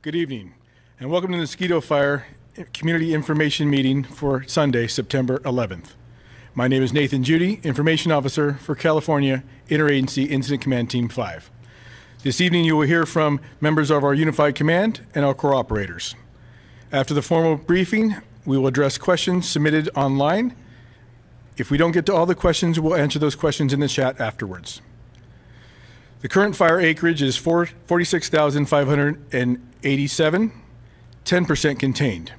Good evening, and welcome to the Mosquito Fire Community Information Meeting for Sunday, September 11th. My name is Nathan Judy, Information Officer for California Interagency Incident Command Team 5. This evening you will hear from members of our Unified Command and our core operators. After the formal briefing, we will address questions submitted online. If we don't get to all the questions, we'll answer those questions in the chat afterwards. The current fire acreage is 46,587, 10% contained.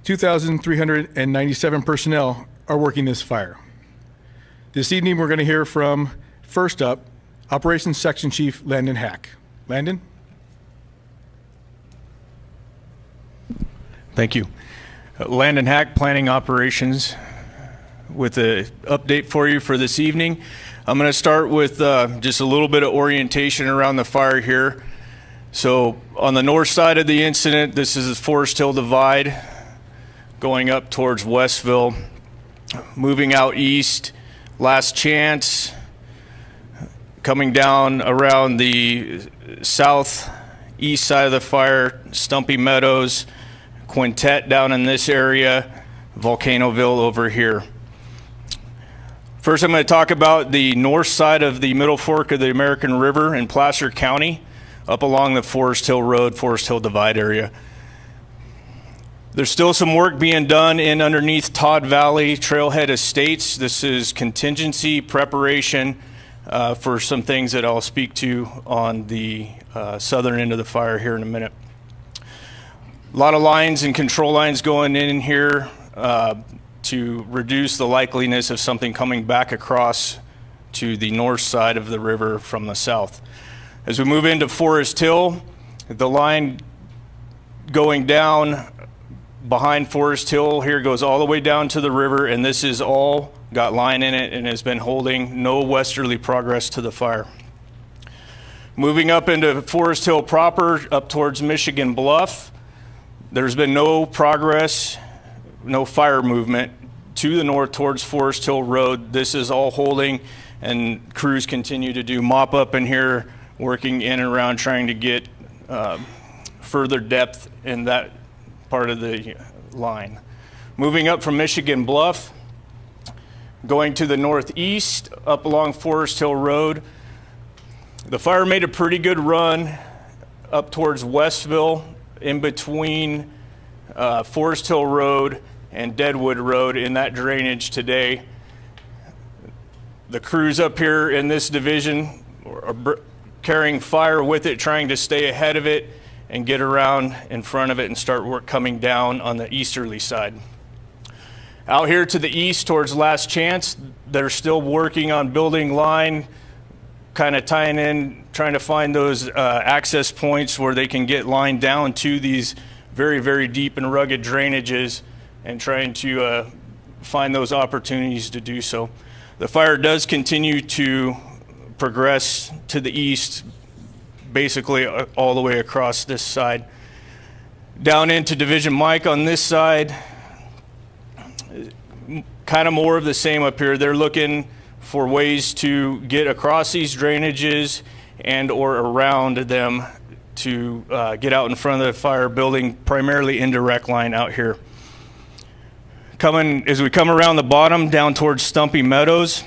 2,397 personnel are working this fire. This evening we're going to hear from, first up, Operations Section Chief Landon Hack. Landon? Thank you. Landon Hack, Planning Operations, with an update for you for this evening. I'm going to start with just a little bit of orientation around the fire here. So on the north side of the incident, this is the Forest Hill Divide going up towards Westville. Moving out east, Last Chance, coming down around the southeast side of the fire, Stumpy Meadows, Quintet down in this area, Volcanoville over here. First, I'm going to talk about the north side of the Middle Fork of the American River in Placer County, up along the Forest Hill Road, Forest Hill Divide area. There's still some work being done in underneath Todd Valley Trailhead Estates. This is contingency preparation for some things that I'll speak to on the southern end of the fire here in a minute. A lot of lines and control lines going in here to reduce the likeliness of something coming back across to the north side of the river from the south. As we move into Forest Hill, the line going down behind Forest Hill here goes all the way down to the river, and this is all got line in it and has been holding no westerly progress to the fire. Moving up into Forest Hill proper, up towards Michigan Bluff, there's been no progress, no fire movement to the north towards Forest Hill Road. This is all holding, and crews continue to do mop up in here, working in and around trying to get further depth in that part of the line. Moving up from Michigan Bluff, going to the northeast up along Forest Hill Road, the fire made a pretty good run up towards Westville, in between Forest Hill Road and Deadwood Road in that drainage today. The crews up here in this division are carrying fire with it, trying to stay ahead of it and get around in front of it and start work coming down on the easterly side. Out here to the east towards Last Chance, they're still working on building line, kind of tying in, trying to find those access points where they can get line down to these very, very deep and rugged drainages and trying to find those opportunities to do so. The fire does continue to progress to the east, basically all the way across this side. Down into Division Mike on this side, kind of more of the same up here. They're looking for ways to get across these drainages and or around them to get out in front of the fire, building primarily indirect line out here. As we come around the bottom down towards Stumpy Meadows,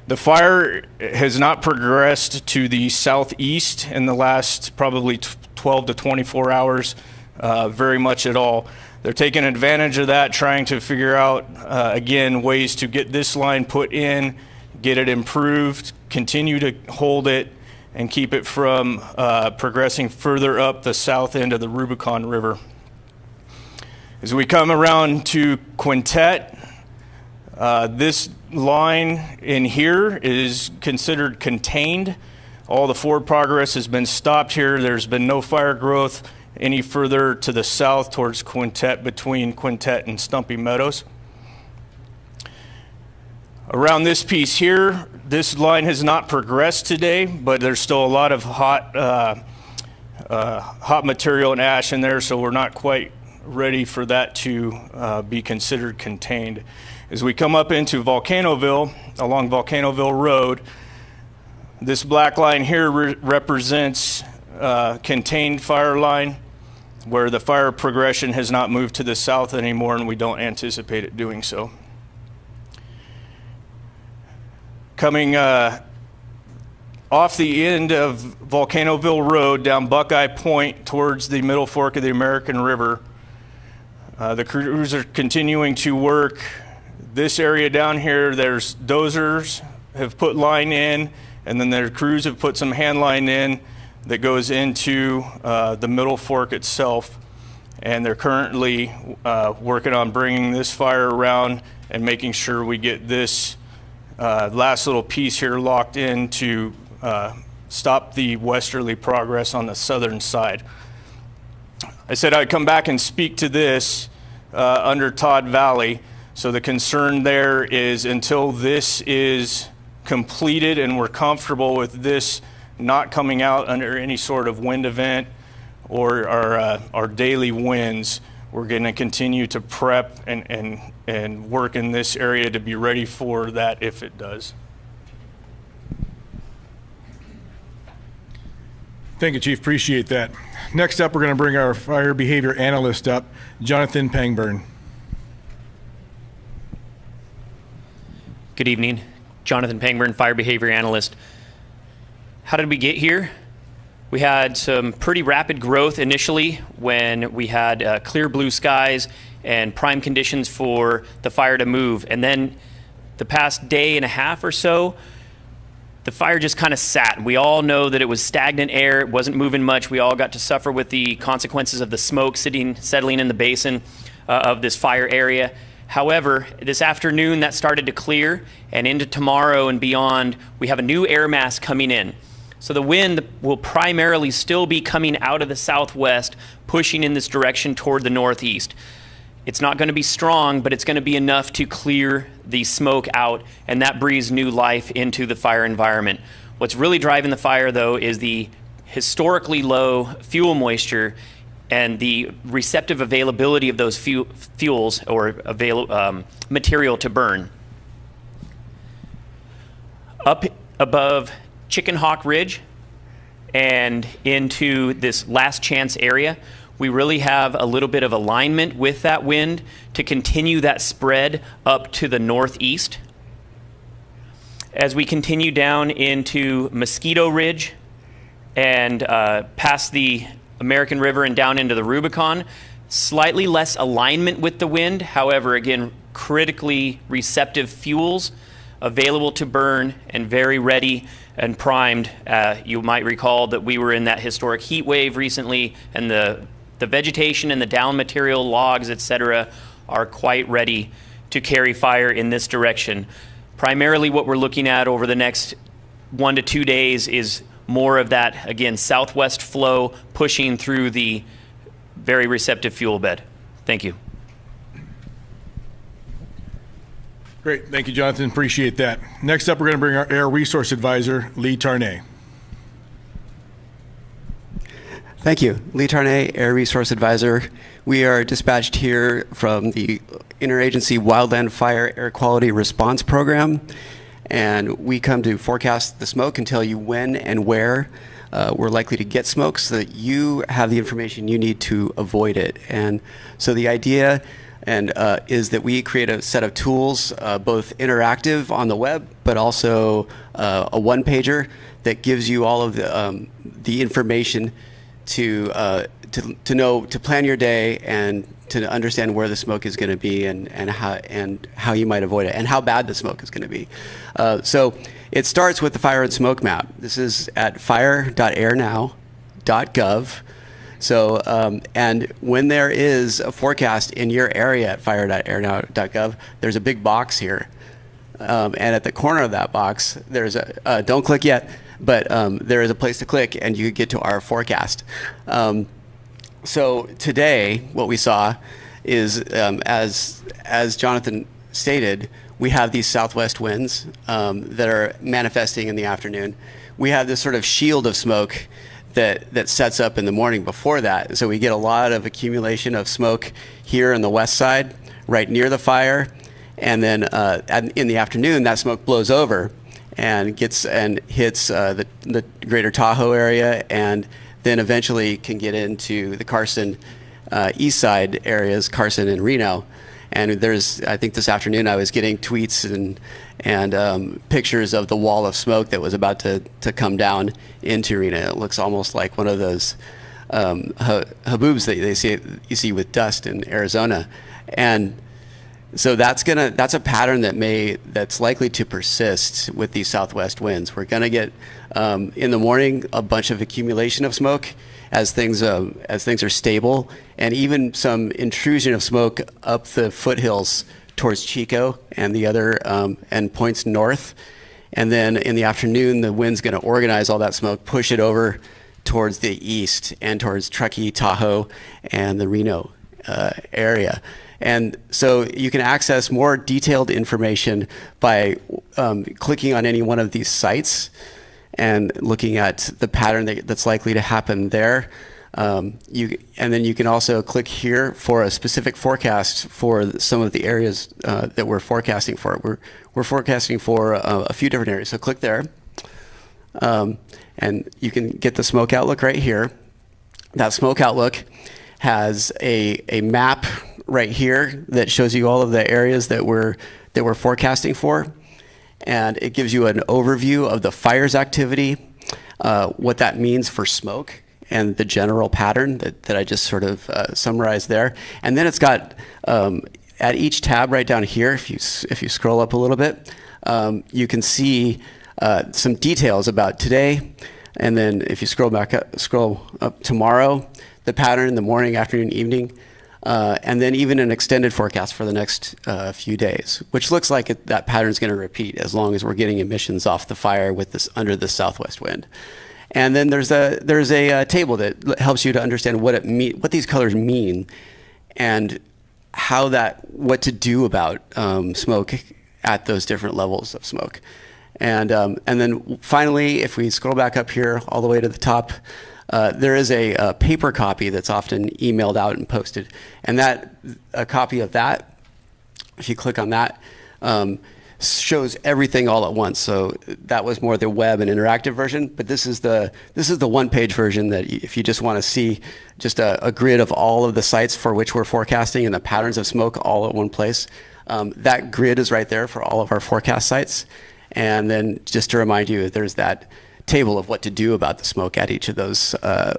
the fire has not progressed to the southeast in the last probably 12 to 24 hours very much at all. They're taking advantage of that, trying to figure out, again, ways to get this line put in, get it improved, continue to hold it, and keep it from progressing further up the south end of the Rubicon River. As we come around to Quintet, this line in here is considered contained. All the forward progress has been stopped here. There's been no fire growth any further to the south towards Quintet, between Quintet and Stumpy Meadows. Around this piece here, this line has not progressed today, but there's still a lot of hot material and ash in there, so we're not quite ready for that to be considered contained. As we come up into Volcanoville, along Volcanoville Road, this black line here represents contained fire line where the fire progression has not moved to the south anymore, and we don't anticipate it doing so. Coming off the end of Volcanoville Road down Buckeye Point towards the middle fork of the American River, the crews are continuing to work this area down here. There's dozers have put line in, and then their crews have put some hand line in that goes into the middle fork itself. And they're currently working on bringing this fire around and making sure we get this last little piece here locked in to stop the westerly progress on the southern side. I said I'd come back and speak to this under Todd Valley. So the concern there is until this is completed and we're comfortable with this not coming out under any sort of wind event or our daily winds, we're going to continue to prep and work in this area to be ready for that if it does. Thank you, Chief. Appreciate that. Next up, we're going to bring our fire behavior analyst up, Jonathan Pangburn. Good evening. Jonathan Pangburn, fire behavior analyst. How did we get here? We had some pretty rapid growth initially when we had clear blue skies and prime conditions for the fire to move. And then the past day and a half or so, the fire just kind of sat. We all know that it was stagnant air. It wasn't moving much. We all got to suffer with the consequences of the smoke settling in the basin of this fire area. However, this afternoon that started to clear, and into tomorrow and beyond, we have a new air mass coming in. So the wind will primarily still be coming out of the southwest, pushing in this direction toward the northeast. It's not going to be strong, but it's going to be enough to clear the smoke out, and that breathes new life into the fire environment. What's really driving the fire, though, is the historically low fuel moisture and the receptive availability of those fuels or material to burn. Up above Chicken Hawk Ridge and into this last chance area, we really have a little bit of alignment with that wind to continue that spread up to the northeast. As we continue down into Mosquito Ridge and past the American River and down into the Rubicon, slightly less alignment with the wind. However, again, critically receptive fuels available to burn and very ready and primed. You might recall that we were in that historic heat wave recently, and the vegetation and the down material, logs, etc., are quite ready to carry fire in this direction. Primarily what we're looking at over the next 1 to 2 days is more of that, again, southwest flow pushing through the very receptive fuel bed. Thank you. Great. Thank you, Jonathan. Appreciate that. Next up, we're going to bring our Air Resource Advisor, Lee Tarnay. Thank you. Lee Tarnay, Air Resource Advisor. We are dispatched here from the Interagency Wildland Fire Air Quality Response Program, and we come to forecast the smoke and tell you when and where we're likely to get smoke so that you have the information you need to avoid it. And so the idea is that we create a set of tools, both interactive on the web, but also a one-pager that gives you all of the information to know, to plan your day and to understand where the smoke is going to be and how you might avoid it and how bad the smoke is going to be. So it starts with the fire and smoke map. This is at fire.airnow.gov. So, and when there is a forecast in your area at fire.airnow.gov, there's a big box here. And at the corner of that box, there's a, don't click yet, but there is a place to click and you get to our forecast. So today, what we saw is, as Jonathan stated, we have these southwest winds that are manifesting in the afternoon. We have this sort of shield of smoke that sets up in the morning before that. So we get a lot of accumulation of smoke here on the west side, right near the fire. And then in the afternoon, that smoke blows over and hits the greater Tahoe area and then eventually can get into the Carson east side areas, Carson and Reno. And I think this afternoon I was getting tweets and pictures of the wall of smoke that was about to come down into Reno. It looks almost like one of those haboobs that you see with dust in Arizona. And so that's a pattern that's likely to persist with these southwest winds. We're gonna get in the morning a bunch of accumulation of smoke as things are stable, and even some intrusion of smoke up the foothills towards Chico and the other and points north. And then in the afternoon, the wind's gonna organize all that smoke, push it over towards the east and towards Truckee, Tahoe, and the Reno area. And so you can access more detailed information by clicking on any one of these sites and looking at the pattern that's likely to happen there. And then you can also click here for a specific forecast for some of the areas that we're forecasting for. We're forecasting for a few different areas. So click there, and you can get the smoke outlook right here. That smoke outlook has a map right here that shows you all of the areas that we're forecasting for, and it gives you an overview of the fires activity, what that means for smoke, and the general pattern that I just sort of summarized there. And then it's got at each tab right down here, if you scroll up a little bit, you can see some details about today. And then if you scroll up tomorrow, the pattern in the morning, afternoon, evening, and then even an extended forecast for the next few days, which looks like that pattern is going to repeat as long as we're getting emissions off the fire with this under the southwest wind. And then there's a table that helps you to understand what these colors mean, and what to do about smoke at those different levels of smoke. And then finally, if we scroll back up here all the way to the top, there is a paper copy that's often emailed out and posted. And a copy of that, if you click on that, shows everything all at once. So that was more the web and interactive version, but this is the one-page version that if you just want to see just a grid of all of the sites for which we're forecasting and the patterns of smoke all at one place, that grid is right there for all of our forecast sites. And then just to remind you, there's that table of what to do about the smoke at each of those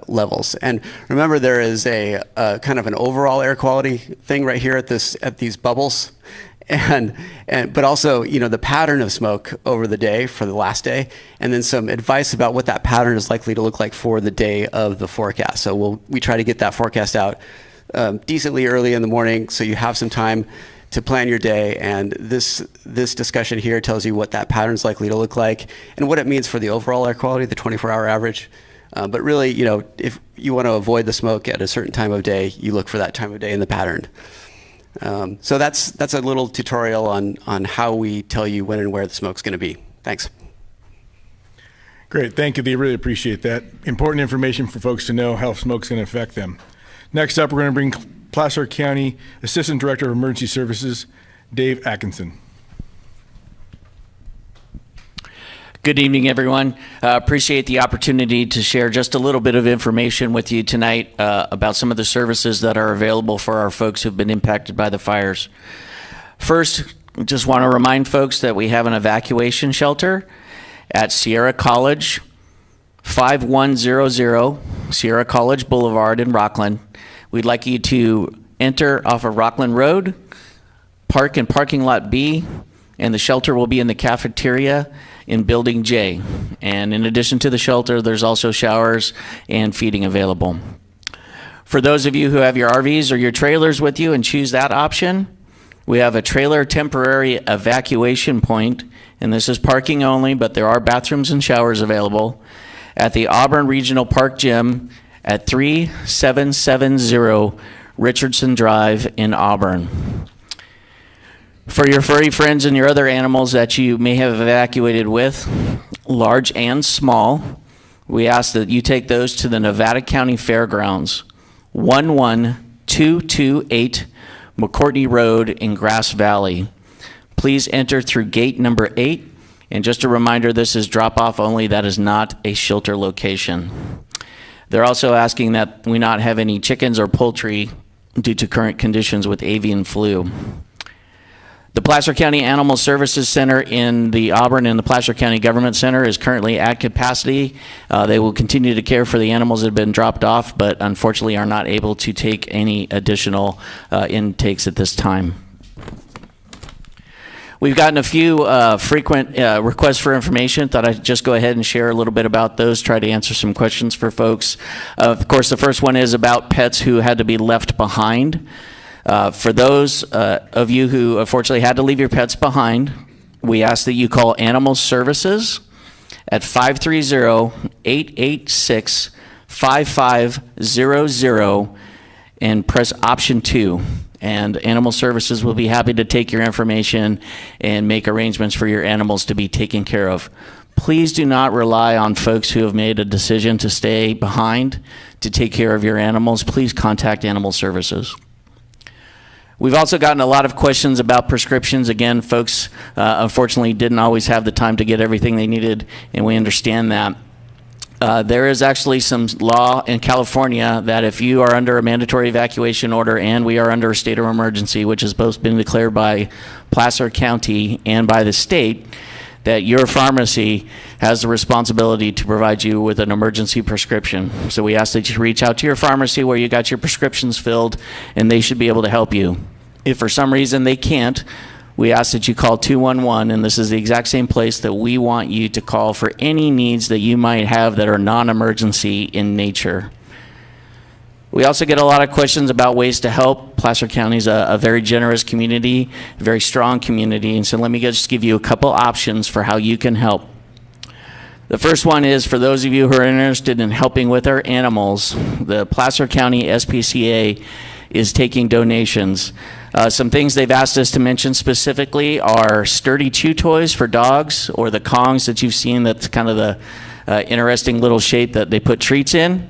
levels. And remember, there is a kind of an overall air quality thing right here at these bubbles, but also the pattern of smoke over the day for the last day, and then some advice about what that pattern is likely to look like for the day of the forecast. So we try to get that forecast out decently early in the morning, so you have some time to plan your day. And this discussion here tells you what that pattern is likely to look like and what it means for the overall air quality, the 24-hour average. But really, if you want to avoid the smoke at a certain time of day, you look for that time of day in the pattern. So that's a little tutorial on how we tell you when and where the smoke's going to be. Thanks. Great, thank you. They really appreciate that. Important information for folks to know how smoke's going to affect them. Next up, we're going to bring Placer County Assistant Director of Emergency Services, Dave Atkinson. Good evening, everyone. Appreciate the opportunity to share just a little bit of information with you tonight about some of the services that are available for our folks who've been impacted by the fires. First, just want to remind folks that we have an evacuation shelter at Sierra College, 5100 Sierra College Boulevard in Rockland. We'd like you to enter off of Rockland Road, park in parking lot B, and the shelter will be in the cafeteria in Building J. And in addition to the shelter, there's also showers and feeding available. For those of you who have your RVs or your trailers with you and choose that option, we have a trailer temporary evacuation point, and this is parking only, but there are bathrooms and showers available at the Auburn Regional Park Gym at 3770 Richardson Drive in Auburn. For your furry friends and your other animals that you may have evacuated with, large and small, we ask that you take those to the Nevada County Fairgrounds, 11228 McCourtney Road in Grass Valley. Please enter through gate number 8. And just a reminder, this is drop-off only. That is not a shelter location. They're also asking that we not have any chickens or poultry due to current conditions with avian flu. The Placer County Animal Services Center in the Auburn and the Placer County Government Center is currently at capacity. They will continue to care for the animals that have been dropped off, but unfortunately are not able to take any additional intakes at this time. We've gotten a few frequent requests for information. Thought I'd just go ahead and share a little bit about those, try to answer some questions for folks. Of course, the first one is about pets who had to be left behind. For those of you who unfortunately had to leave your pets behind, we ask that you call Animal Services at 530-886-5500 and press option 2. And Animal Services will be happy to take your information and make arrangements for your animals to be taken care of. Please do not rely on folks who have made a decision to stay behind to take care of your animals. Please contact Animal Services. We've also gotten a lot of questions about prescriptions. Again, folks unfortunately didn't always have the time to get everything they needed, and we understand that. There is actually some law in California that if you are under a mandatory evacuation order and we are under a state of emergency, which has both been declared by Placer County and by the state, that your pharmacy has the responsibility to provide you with an emergency prescription. So we ask that you reach out to your pharmacy where you got your prescriptions filled, and they should be able to help you. If for some reason they can't, we ask that you call 211, and this is the exact same place that we want you to call for any needs that you might have that are non-emergency in nature. We also get a lot of questions about ways to help. Placer County is a very generous community, a very strong community, and so let me just give you a couple options for how you can help. The first one is for those of you who are interested in helping with our animals, the Placer County SPCA is taking donations. Some things they've asked us to mention specifically are sturdy chew toys for dogs, or the Kongs that you've seen, that's kind of the interesting little shape that they put treats in.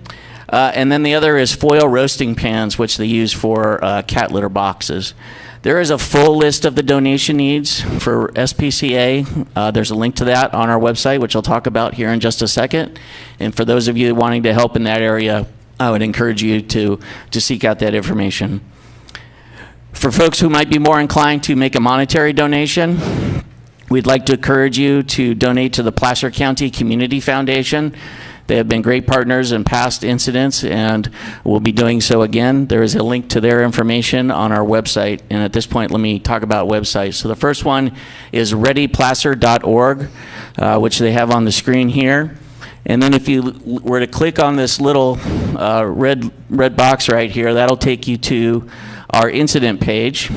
And then the other is foil roasting pans, which they use for cat litter boxes. There is a full list of the donation needs for SPCA. There's a link to that on our website, which I'll talk about here in just a second. And for those of you wanting to help in that area, I would encourage you to seek out that information. For folks who might be more inclined to make a monetary donation, we'd like to encourage you to donate to the Placer County Community Foundation. They have been great partners in past incidents and will be doing so again. There is a link to their information on our website. And at this point, let me talk about websites. So the first one is readyplacer.org, which they have on the screen here. And then if you were to click on this little red box right here, that'll take you to our incident page.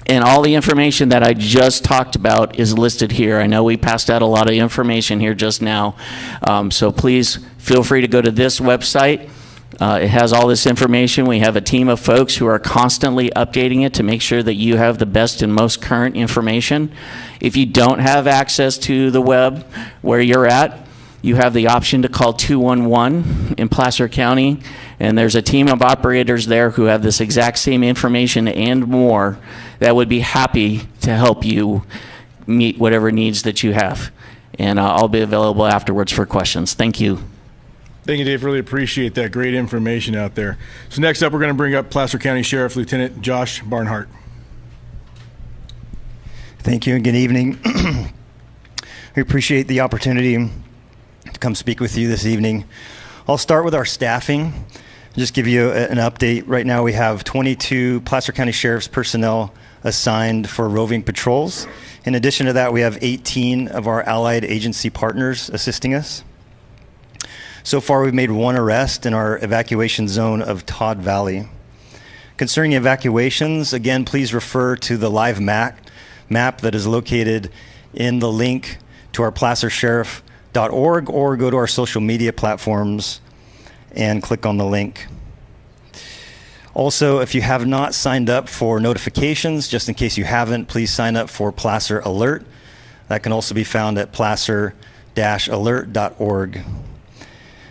And all the information that I just talked about is listed here. I know we passed out a lot of information here just now. So please feel free to go to this website. It has all this information. We have a team of folks who are constantly updating it to make sure that you have the best and most current information. If you don't have access to the web where you're at, you have the option to call 211 in Placer County, and there's a team of operators there who have this exact same information and more that would be happy to help you meet whatever needs that you have. And I'll be available afterwards for questions. Thank you. Thank you, Dave. Really appreciate that great information out there. So next up, we're going to bring up Placer County Sheriff Lieutenant Josh Barnhart. Thank you and good evening. We appreciate the opportunity to come speak with you this evening. I'll start with our staffing. Just give you an update. Right now we have 22 Placer County Sheriff's personnel assigned for roving patrols. In addition to that, we have 18 of our allied agency partners assisting us. So far, we've made one arrest in our evacuation zone of Todd Valley. Concerning evacuations, again, please refer to the live map that is located in the link to our placersheriff.org, or go to our social media platforms and click on the link. Also, if you have not signed up for notifications, just in case you haven't, please sign up for Placer Alert. That can also be found at placer-alert.org.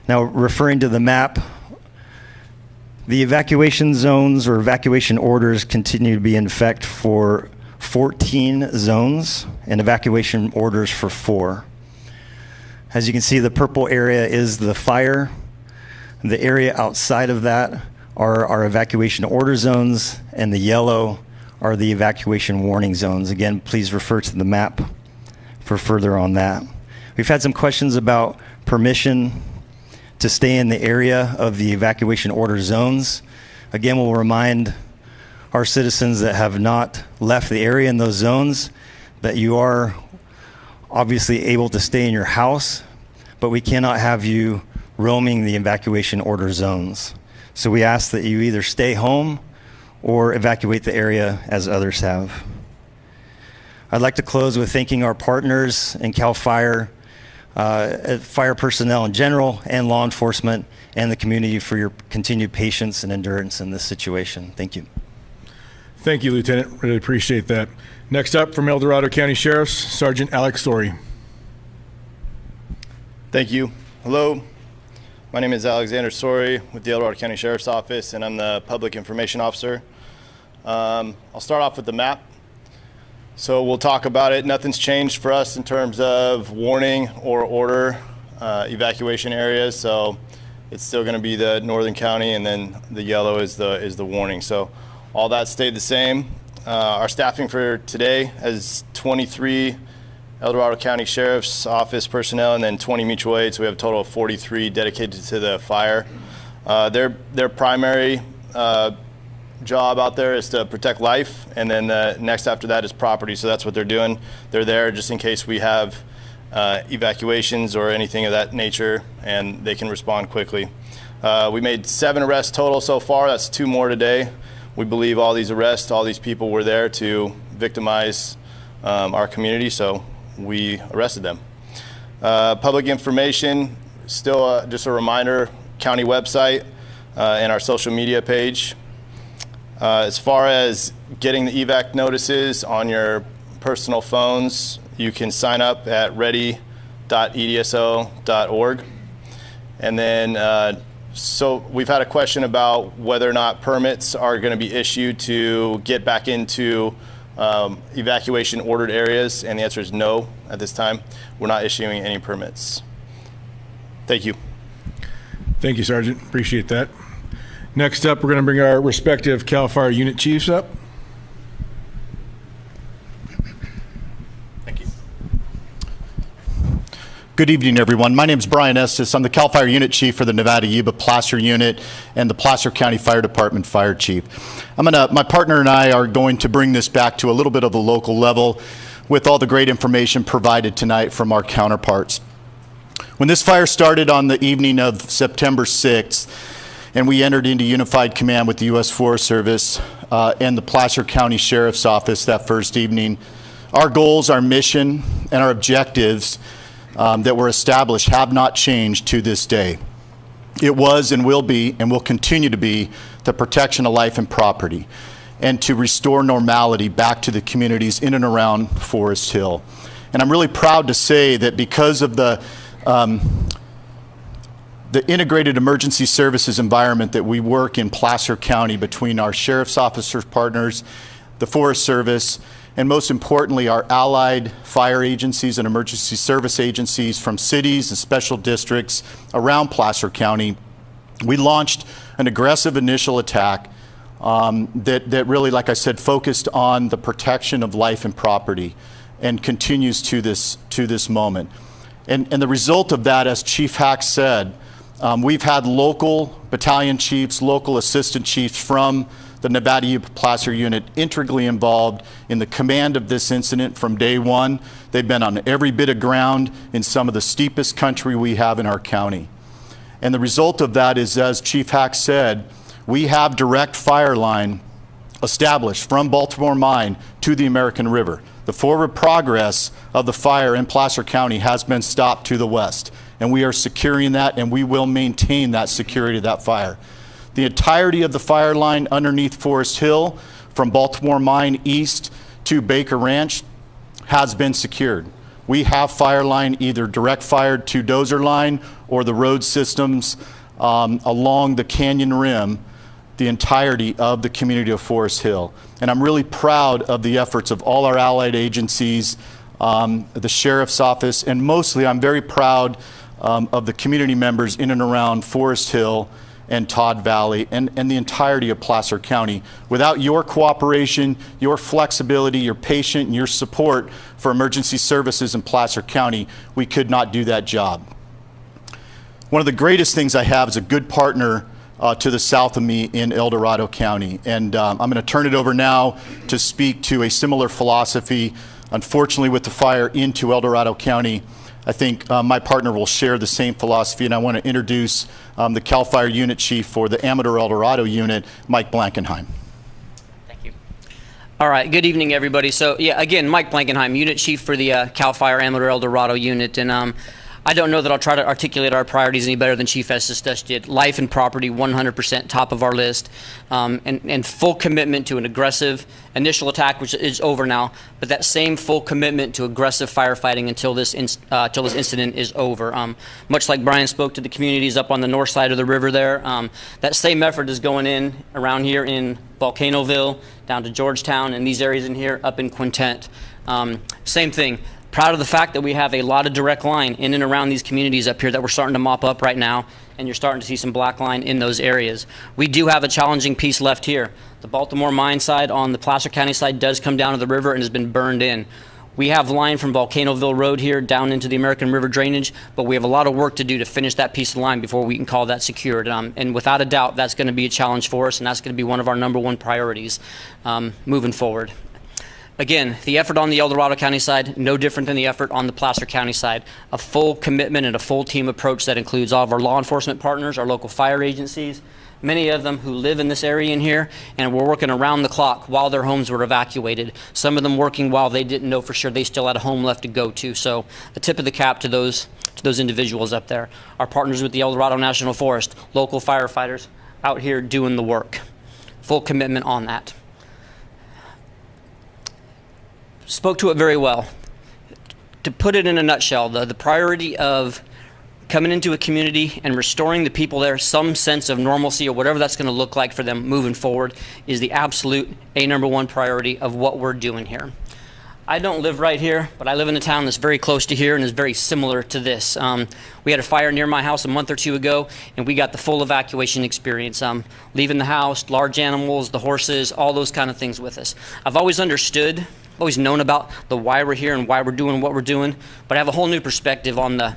Now, referring to the map, the evacuation zones or evacuation orders continue to be in effect for 14 zones and evacuation orders for 4. As you can see, the purple area is the fire. The area outside of that are our evacuation order zones, and the yellow are the evacuation warning zones. Again, please refer to the map for further on that. We've had some questions about permission to stay in the area of the evacuation order zones. Again, we'll remind our citizens that have not left the area in those zones that you are obviously able to stay in your house, but we cannot have you roaming the evacuation order zones. So we ask that you either stay home or evacuate the area as others have. I'd like to close with thanking our partners in CAL FIRE, fire personnel in general, and law enforcement, and the community for your continued patience and endurance in this situation. Thank you. Thank you, Lieutenant. Really appreciate that. Next up, from El Dorado County Sheriff's, Sergeant Alex Story. Thank you. Hello. My name is Alexander Sori with the El Dorado County Sheriff's Office, and I'm the Public Information Officer. I'll start off with the map. So we'll talk about it. Nothing's changed for us in terms of warning or order evacuation areas. So it's still going to be the northern county, and then the yellow is the warning. So all that stayed the same. Our staffing for today is 23 El Dorado County Sheriff's Office personnel, and then 20 mutual aid. So we have a total of 43 dedicated to the fire. Their primary job out there is to protect life, and then the next after that is property. So that's what they're doing. They're there just in case we have evacuations or anything of that nature, and they can respond quickly. We made 7 arrests total so far. That's 2 more today. We believe all these arrests, all these people were there to victimize our community, so we arrested them. Public information, still just a reminder, county website and our social media page. As far as getting the evac notices on your personal phones, you can sign up at ready.edso.org. And then, so we've had a question about whether or not permits are going to be issued to get back into evacuation ordered areas, and the answer is no at this time. We're not issuing any permits. Thank you. Thank you, Sergeant. Appreciate that. Next up, we're going to bring our respective CAL FIRE unit chiefs up. Thank you. Good evening, everyone. My name is Brian Estes. I'm the CAL FIRE unit chief for the Nevada-Yuba Placer unit and the Placer County Fire Department fire chief. My partner and I are going to bring this back to a little bit of a local level with all the great information provided tonight from our counterparts. When this fire started on the evening of September 6th, and we entered into unified command with the U.S. Forest Service and the Placer County Sheriff's Office that first evening, our goals, our mission, and our objectives that were established have not changed to this day. It was and will be and will continue to be the protection of life and property, and to restore normality back to the communities in and around Forest Hill. And I'm really proud to say that because of the integrated emergency services environment that we work in Placer County between our sheriff's officers partners, the Forest Service, and most importantly, our allied fire agencies and emergency service agencies from cities and special districts around Placer County, we launched an aggressive initial attack that really, like I said, focused on the protection of life and property, and continues to this moment. And the result of that, as Chief Hack said, we've had local battalion chiefs, local assistant chiefs from the Nevada-Yuba Placer unit integrally involved in the command of this incident from day one. They've been on every bit of ground in some of the steepest country we have in our county. And the result of that is, as Chief Hack said, we have direct fire line established from Baltimore Mine to the American River. The forward progress of the fire in Placer County has been stopped to the west, and we are securing that, and we will maintain that security of that fire. The entirety of the fire line underneath Forest Hill from Baltimore Mine east to Baker Ranch has been secured. We have fire line either direct fired to dozer line or the road systems along the canyon rim, the entirety of the community of Forest Hill. And I'm really proud of the efforts of all our allied agencies the Sheriff's Office, and mostly I'm very proud of the community members in and around Forest Hill and Todd Valley and the entirety of Placer County. Without your cooperation, your flexibility, your patience, and your support for emergency services in Placer County, we could not do that job. One of the greatest things I have is a good partner to the south of me in El Dorado County. And I'm going to turn it over now to speak to a similar philosophy. Unfortunately, with the fire into El Dorado County, I think my partner will share the same philosophy, and I want to introduce the CAL FIRE Unit Chief for the Amador El Dorado Unit, Mike Blankenheim. Thank you. All right, good evening, everybody. So, yeah, again, Mike Blankenheim, Unit Chief for the CAL FIRE Amador El Dorado Unit, and I don't know that I'll try to articulate our priorities any better than Chief Estes did. Life and property, 100% top of our list, and full commitment to an aggressive initial attack, which is over now, but that same full commitment to aggressive firefighting until this incident is over. Much like Brian spoke to the communities up on the north side of the river there, that same effort is going in around here in Volcanoville, down to Georgetown, and these areas in here up in Quintet. Same thing. Proud of the fact that we have a lot of direct line in and around these communities up here that we're starting to mop up right now, and you're starting to see some black line in those areas. We do have a challenging piece left here. The Baltimore mine side on the Placer County side does come down to the river and has been burned in. We have line from Volcanoville Road here down into the American River drainage, but we have a lot of work to do to finish that piece of line before we can call that secured. And without a doubt, that's going to be a challenge for us, and that's going to be one of our #1 priorities moving forward. Again, the effort on the El Dorado County side, no different than the effort on the Placer County side. A full commitment and a full team approach that includes all of our law enforcement partners, our local fire agencies, many of them who live in this area in here, and we're working around the clock while their homes were evacuated. Some of them working while they didn't know for sure they still had a home left to go to. So a tip of the cap to those individuals up there. Our partners with the El Dorado National Forest, local firefighters out here doing the work. Full commitment on that. Spoke to it very well. To put it in a nutshell, the priority of coming into a community and restoring the people there some sense of normalcy or whatever that's going to look like for them moving forward is the absolute #1 priority of what we're doing here. I don't live right here, but I live in a town that's very close to here and is very similar to this. We had a fire near my house a month or two ago, and we got the full evacuation experience. Leaving the house, large animals, the horses, all those kind of things with us. I've always understood, always known about the why we're here and why we're doing what we're doing, but I have a whole new perspective on the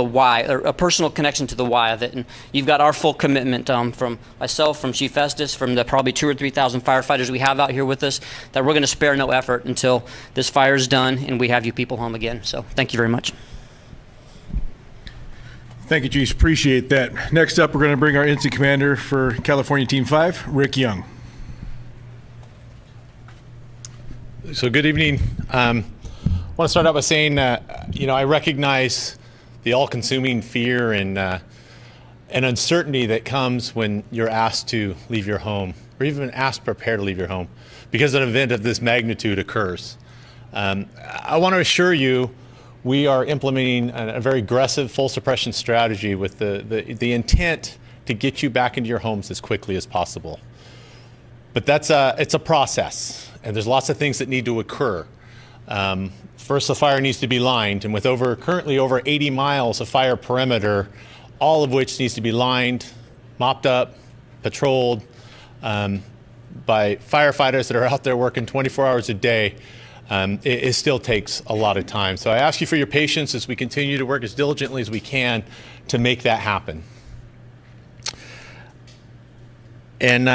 why, or a personal connection to the why of it. And you've got our full commitment from myself, from Chief Estes, from the probably 2,000 or 3,000 firefighters we have out here with us, that we're going to spare no effort until this fire is done and we have you people home again. So thank you very much. Thank you, Chief. Appreciate that. Next up, we're going to bring our incident commander for California Team 5, Rick Young. So good evening. I want to start out by saying, I recognize the all-consuming fear and uncertainty that comes when you're asked to leave your home, or even asked to prepare to leave your home, because an event of this magnitude occurs. I want to assure you, we are implementing a very aggressive full suppression strategy with the intent to get you back into your homes as quickly as possible. But it's a process, and there's lots of things that need to occur. First, the fire needs to be lined, and with currently over 80 miles of fire perimeter, all of which needs to be lined, mopped up, patrolled by firefighters that are out there working 24 hours a day, it still takes a lot of time. So I ask you for your patience as we continue to work as diligently as we can to make that happen. And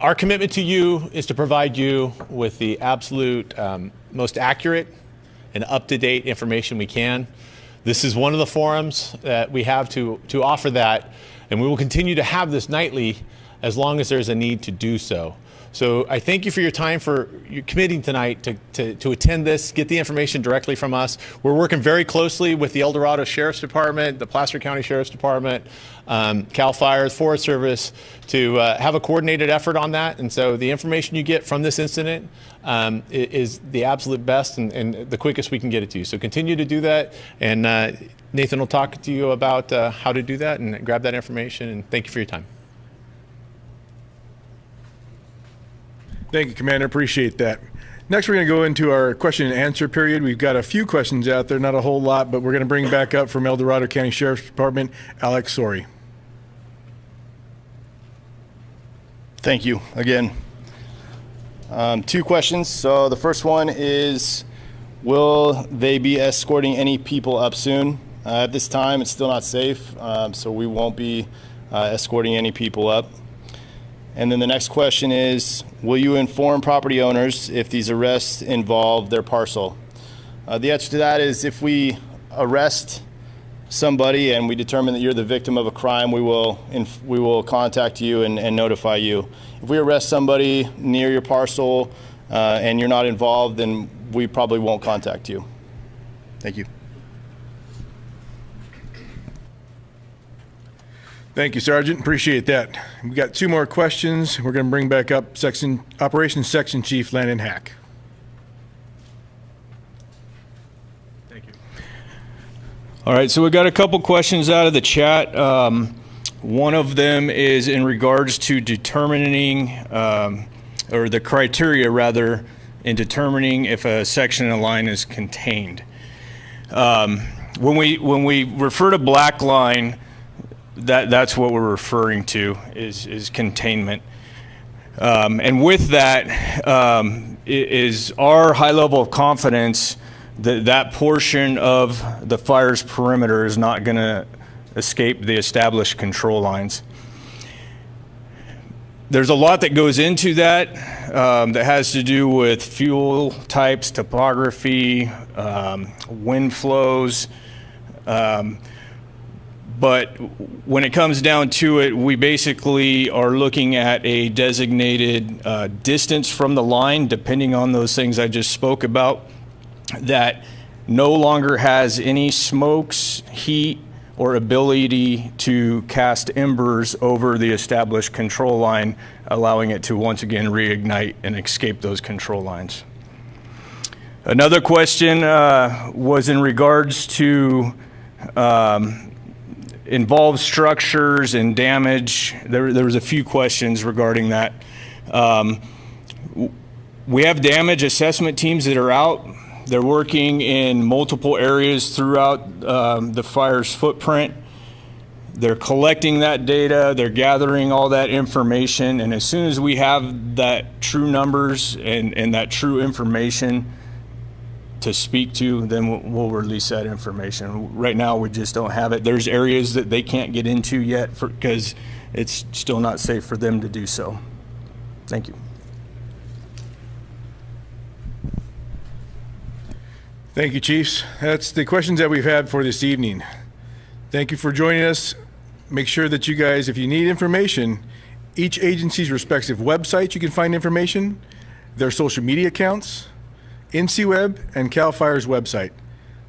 our commitment to you is to provide you with the absolute most accurate and up-to-date information we can. This is one of the forums that we have to offer that, and we will continue to have this nightly as long as there's a need to do so. So I thank you for your time, for your committing tonight to attend this, get the information directly from us. We're working very closely with the El Dorado Sheriff's Department, the Placer County Sheriff's Department, CAL FIRE, the Forest Service, to have a coordinated effort on that. And so the information you get from this incident is the absolute best and the quickest we can get it to you. So continue to do that, and Nathan will talk to you about how to do that and grab that information, and thank you for your time. Thank you, Commander. Appreciate that. Next, we're going to go into our question and answer period. We've got a few questions out there, not a whole lot, but we're going to bring back up from El Dorado County Sheriff's Department, Alex Sori. Thank you again. 2 questions. So the first one is, will they be escorting any people up soon? At this time, it's still not safe, so we won't be escorting any people up. And then the next question is, will you inform property owners if these arrests involve their parcel? The answer to that is, if we arrest somebody and we determine that you're the victim of a crime, we will contact you and notify you. If we arrest somebody near your parcel and you're not involved, then we probably won't contact you. Thank you. Thank you, Sergeant. Appreciate that. We've got 2 more questions. We're going to bring back up Operations Section Chief Landon Hack. Thank you. All right, so we got a couple questions out of the chat. One of them is in regards to determining, or the criteria rather, in determining if a section in a line is contained. When we refer to black line, that's what we're referring to is containment. And with that is our high level of confidence that that portion of the fire's perimeter is not going to escape the established control lines. There's a lot that goes into that that has to do with fuel types, topography, wind flows. But when it comes down to it, we basically are looking at a designated distance from the line, depending on those things I just spoke about, that no longer has any smokes, heat, or ability to cast embers over the established control line, allowing it to once again reignite and escape those control lines. Another question was in regards to involved structures and damage. There was a few questions regarding that. We have damage assessment teams that are out. They're working in multiple areas throughout the fire's footprint. They're collecting that data, they're gathering all that information, and as soon as we have that true numbers and that true information to speak to, then we'll release that information. Right now, we just don't have it. There's areas that they can't get into yet because it's still not safe for them to do so. Thank you. Thank you, Chiefs. That's the questions that we've had for this evening. Thank you for joining us. Make sure that you guys, if you need information, each agency's respective websites you can find information, their social media accounts, NCWeb and CAL FIRE's website.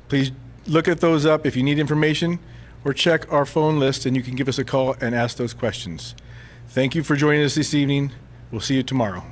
Please look at those up if you need information, or check our phone list and you can give us a call and ask those questions. Thank you for joining us this evening. We'll see you tomorrow.